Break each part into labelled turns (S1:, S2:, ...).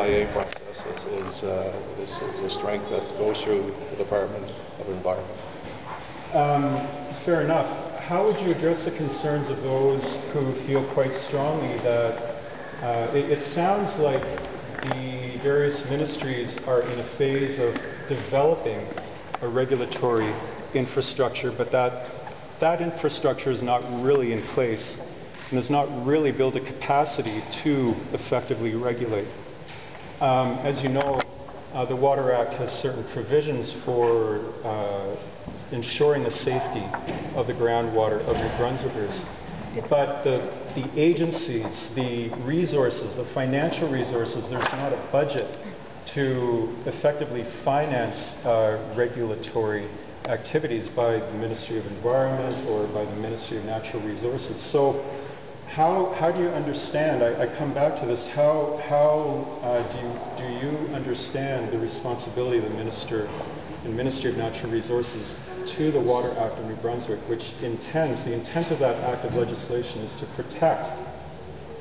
S1: IA process is a strength that goes through the Department of Environment.
S2: Fair enough. How would you address the concerns of those who feel quite strongly that it sounds like the various ministries are in a phase of developing a regulatory infrastructure, but that infrastructure is not really in place and does not really build a capacity to effectively regulate. As you know, the Water Act has certain provisions for ensuring the safety of the groundwater of New Brunswickers. But the agencies, the resources, the financial resources, there's not a budget to effectively finance regulatory activities by the Ministry of Environment or by the Ministry of Natural Resources. So how do you understand, I come back to this, how do you understand the responsibility of the Minister and Ministry of Natural Resources to the Water Act of New Brunswick, which the intent of that act of legislation is to protect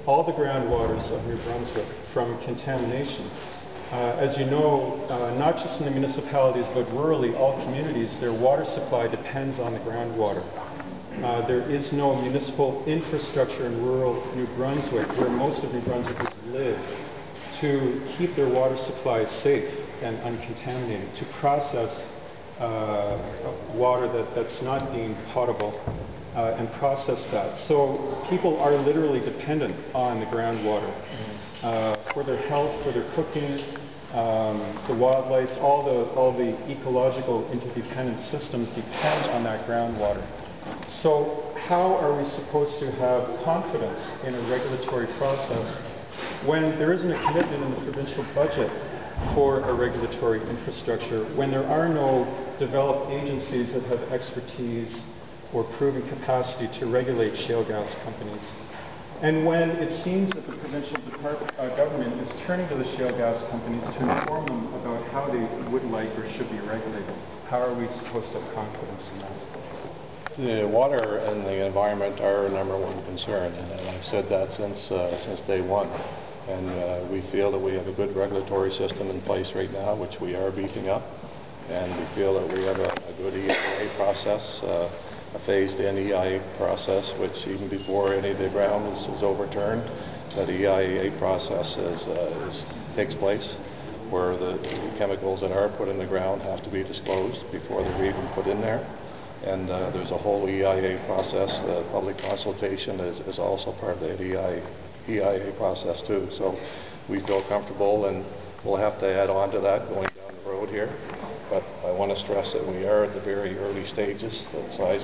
S2: all the groundwaters of New Brunswick from contamination. As you know, not just in the municipalities, but rurally, all communities, their water supply depends on the groundwater. There is no municipal infrastructure in rural New Brunswick, where most of New Brunswickers live, to keep their water supply safe and uncontaminated, to process water that's not deemed potable and process that. So people are literally dependent on the groundwater for their health, for their cooking, the wildlife, all the ecological interdependent systems depend on that groundwater. So how are we supposed to have confidence in a regulatory process when there isn't a commitment in the provincial budget for a regulatory infrastructure, when there are no developed agencies that have expertise or proven capacity to regulate shale gas companies, and when it seems that the provincial government is turning to the shale gas companies to inform them about how they would like or should be regulated? How are we supposed to have confidence in that?
S1: The water and the environment are our #1 concern, and I've said that since day one. And we feel that we have a good regulatory system in place right now, which we are beefing up. And we feel that we have a good EIA process, a phased-in EIA process, which even before any of the ground is overturned, that EIA process takes place, where the chemicals that are put in the ground have to be disclosed before they're even put in there. And there's a whole EIA process. The public consultation is also part of that EIA process too. So we feel comfortable, and we'll have to add on to that going down the road here. But I want to stress that we are at the very early stages. The size